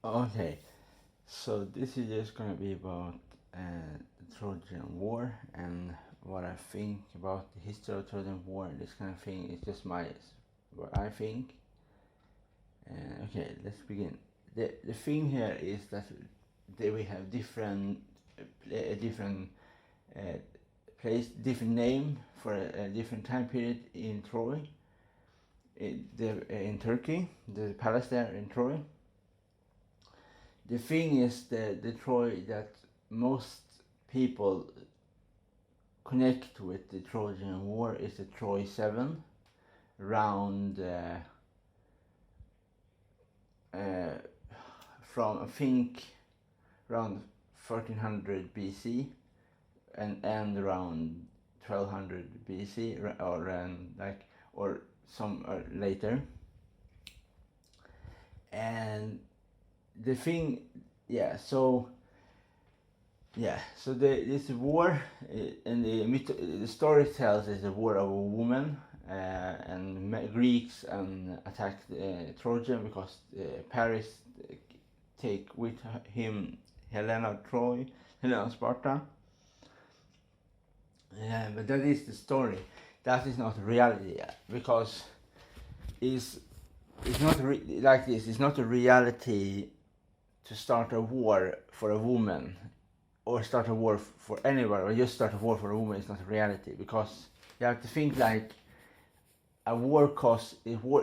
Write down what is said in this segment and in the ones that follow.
Okay, so this is just gonna be about the Trojan War and what I think about the history of Trojan War and this kind of thing. It's just what I think. Okay, let's begin. The thing here is that we have different uh, different name for a different time period in Troy, in Turkey, the palace there in Troy. The thing is the Troy that most people connect with the Trojan War is the Troy 7 around from I think around 1300 BC and around 1200 BC or some later. And the thing, so this war in the story tells is a war of a woman, and Greeks attacked Trojan because Paris take with him Helena of Sparta. But that is the story. That is not reality because it's not like this. It's not a reality to start a war for a woman or start a war for anyone or just start a war for a woman. Is not a reality because you have to think like a war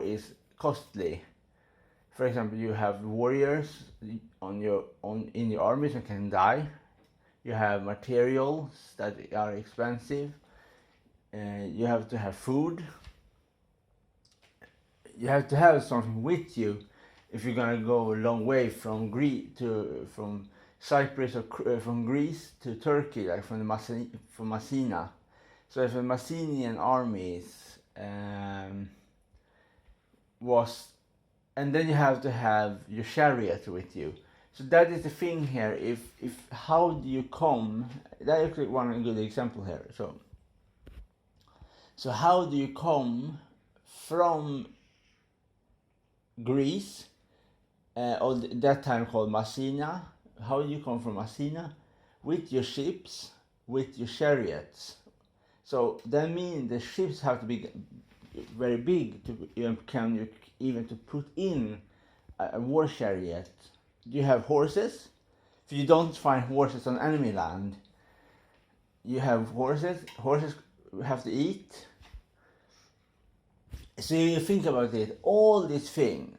is costly. For example, you have warriors in your armies and can die. You have materials that are expensive. You have to have food. You have to have something with you if you're gonna go a long way from Cyprus or from Greece to Turkey, like from Mycenae. So if a Mycenaean armies and then you have to have your chariot with you. So that is the thing here. If how do you come? That is one good example here. So how do you come from Greece, or that time called Mycenae? How do you come from Mycenae with your ships, with your chariots? So that means the ships have to be very big to even to put in a war chariot. Do you have horses? If you don't find horses on enemy land, you have horses. Horses have to eat. So you think about it, all these things,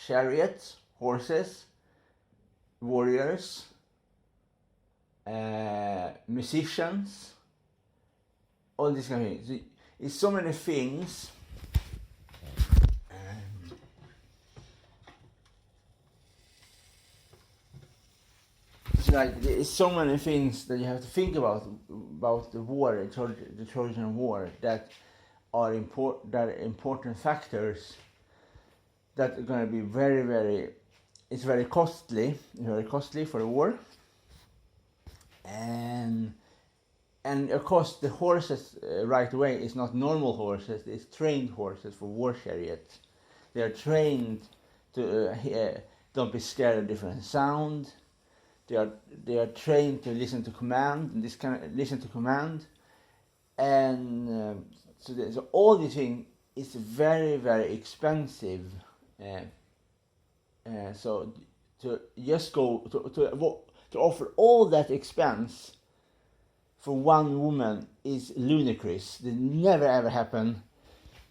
chariots, horses, warriors, musicians, all these kind of things. So it's so many things. Like there's so many things that you have to think about the war, the Trojan War, that are important factors that are going to be it's very costly for the war, and of course the horses right away is not normal horses. It's trained horses for war chariots. They are trained to don't be scared of different sound. They are trained to listen to command, and so all these things is very expensive. So to just go to offer all that expense for one woman is ludicrous. It never ever happen,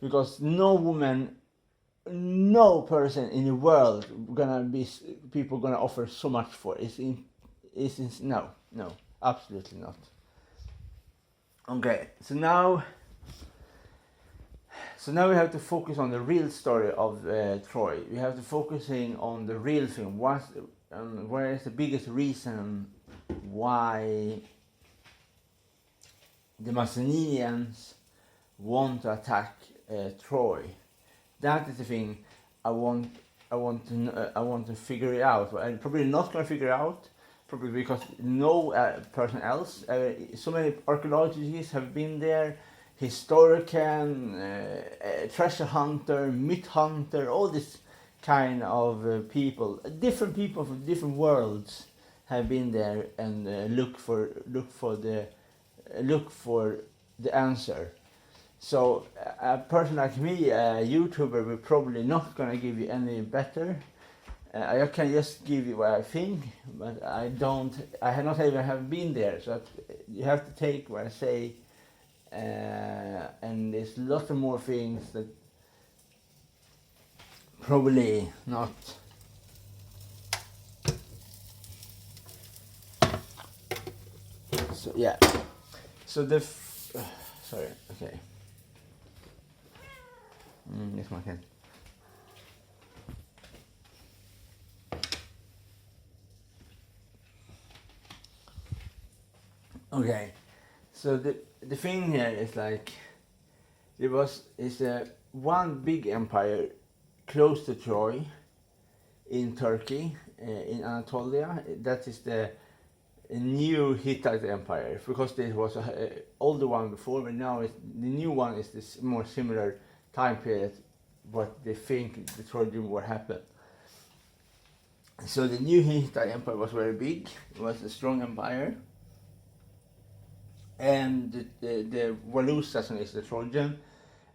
because no person in the world people gonna offer so much for it. No, absolutely not. Okay, so now we have to focus on the real story of Troy. We have to focusing on the real thing. Where is the biggest reason why the Mycenaeans want to attack Troy? That is the thing I want to figure it out. I'm probably not going to figure it out, probably because no person else. So many archaeologists have been there, historian, treasure hunter, myth hunter, all this kind of people, different people from different worlds have been there and look for the answer. So a person like me, a YouTuber, will probably not gonna give you any better. I can just give you what I think, but I have not even have been there. So you have to take what I say, and there's lots of more things that probably not. So yeah. So sorry. Okay. Yes, my cat. Okay, so the thing here is like is a one big empire close to Troy in Turkey, in Anatolia. That is the new Hittite empire, because there was a older one before, but now the new one is this more similar time period what they think the Trojan War happened. So the new Hittite empire was very big. It was a strong empire. And the Walusas, and is the Trojan,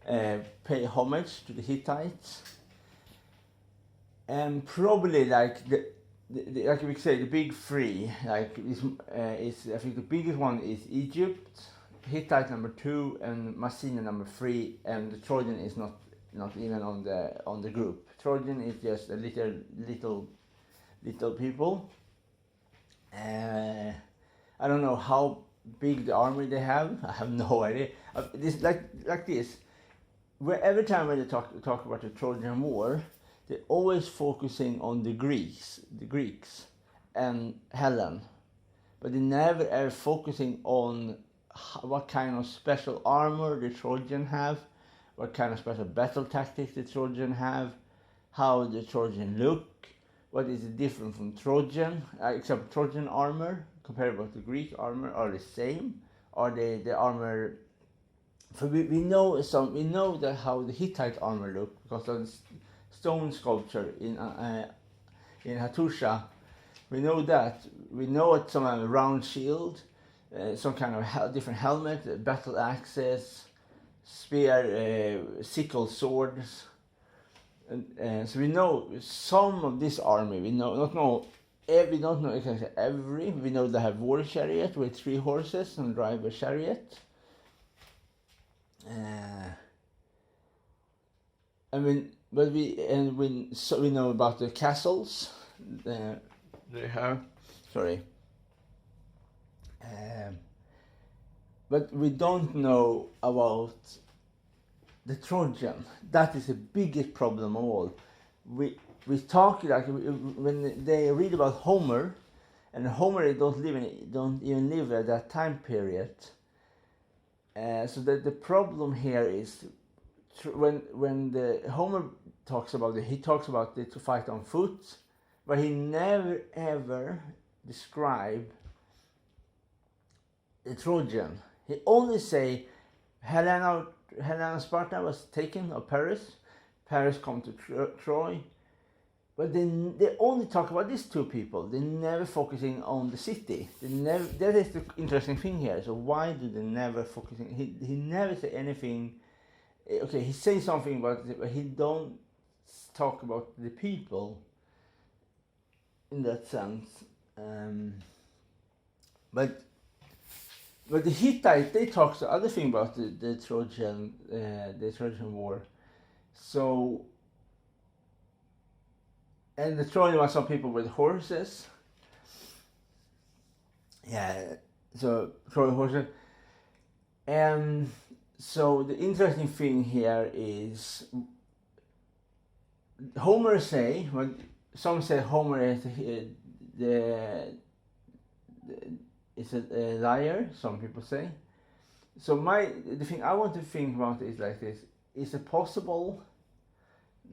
pay homage to the Hittites, and probably like like we say, the big three, like is I think the biggest one is Egypt, Hittite number 2, and Mycenaean number 3, and the Trojan is not even on the group. Trojan is just a little people. I don't know how big the army they have. I have no idea. This like this. Every time when they talk about the Trojan War, they're always focusing on the Greeks and Helen, but they never ever focusing on what kind of special armor the Trojan have, what kind of special battle tactics the Trojan have, how the Trojan look, what is the different from Trojan, except Trojan armor compared with the Greek armor are the same, or the armor. For we know that how the Hittite armor looked because of the stone sculpture in Hattusha. We know that. We know it's some round shield, some kind of different helmet, battle axes, spear, sickle swords, and so we know some of this army. We don't know exactly every. We know they have war chariot with 3 horses and drive a chariot. We know about the castles they have. Sorry. But we don't know about the Trojan. That is the biggest problem of all. We talk like when they read about Homer, and Homer don't even live at that time period. So that the problem here is when the Homer talks about it, he talks about it to fight on foot, but he never ever describe the Trojan. He only say Helena Sparta was taken, or Paris come to Troy, but they only talk about these 2 people. They never focusing on the city. That is the interesting thing here. So why do they never focusing? He never say anything. Okay, he says something about it, but he don't talk about the people in that sense. But the Hittite, they talk the other thing about the Trojan War. So, and the Trojan was some people with horses. Yeah, so Trojan horses. And so the interesting thing here is Homer say, when some say Homer is is a liar, some people say. So the thing I want to think about is like this: is it possible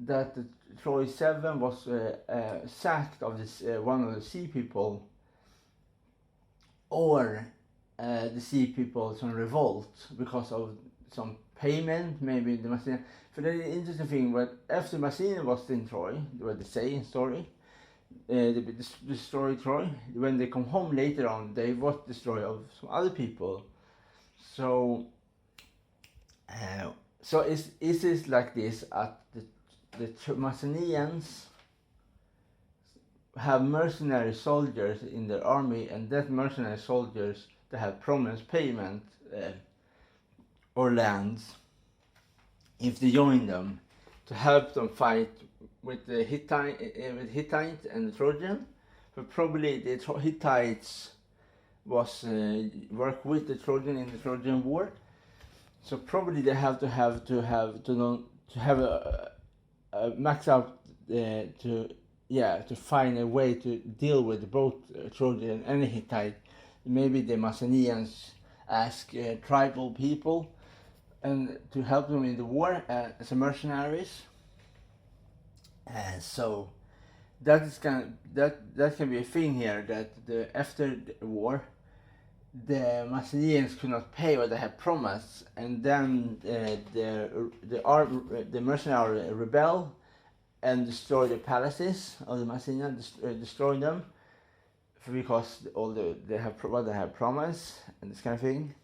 that the Troy 7 was sacked of this one of the sea people, or the sea people some revolt because of some payment, maybe the Mycenaean. For the interesting thing, but after Mycenaean was in Troy, what they say in story, they destroyed Troy. When they come home later on, they was destroyed of some other people. So, so is it like this? At the Mycenaeans have mercenary soldiers in their army, and that mercenary soldiers they have promised payment or lands if they join them to help them fight with the Hittite and the Trojan. But probably the Hittites was work with the Trojan in the Trojan War. So probably they have a max out to find a way to deal with both Trojan and Hittite. Maybe the Mycenaeans ask tribal people and to help them in the war as mercenaries. So that is that can be a thing here, that after the war the Mycenaeans could not pay what they had promised, and then the mercenary rebel and destroy the palaces of the Mycenaeans, destroy them because they have what they have promised and this kind of thing.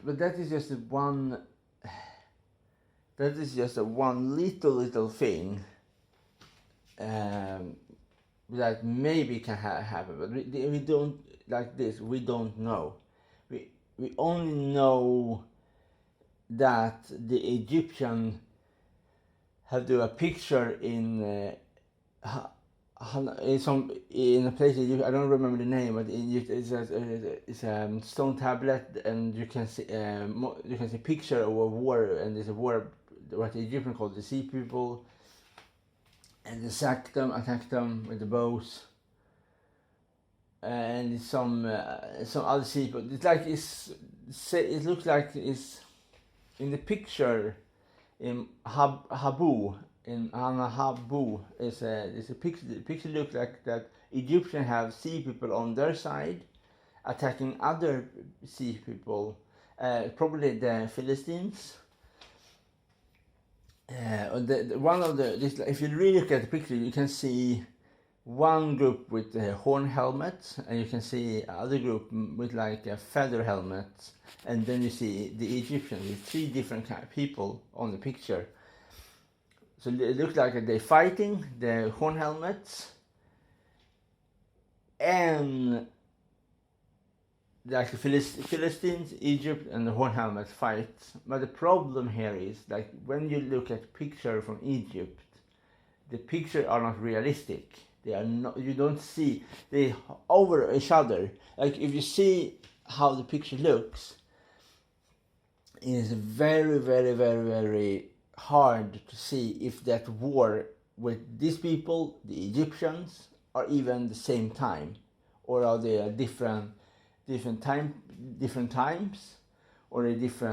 But that is just one. That is just a one little thing that maybe can happen, but we don't like this. We don't know. We only know that the Egyptian have do a picture in a place in Egypt, I don't remember the name, but in Egypt it's a stone tablet, and you can see a picture of a war, and there's a war what the Egyptians called the sea people, and they attacked them with the bows, and some other sea people. It's like it looks like it's in the picture in Habu. In Habu is a picture. The picture looks like that Egyptians have sea people on their side attacking other sea people, probably the Philistines. If you really look at the picture, you can see one group with horn helmets, and you can see other group with like a feather helmet, and then you see the Egyptians with three different kind of people on the picture. So it looks like they're fighting, the horn helmets, and like the Philistines, Egypt, and the horn helmets fight. But the problem here is like when you look at picture from Egypt, the pictures are not realistic. They are not. You don't see they over each other. Like if you see how the picture looks, it is very, very, very, very hard to see if that war with these people, the Egyptians, are even the same time, or are they different times, or a different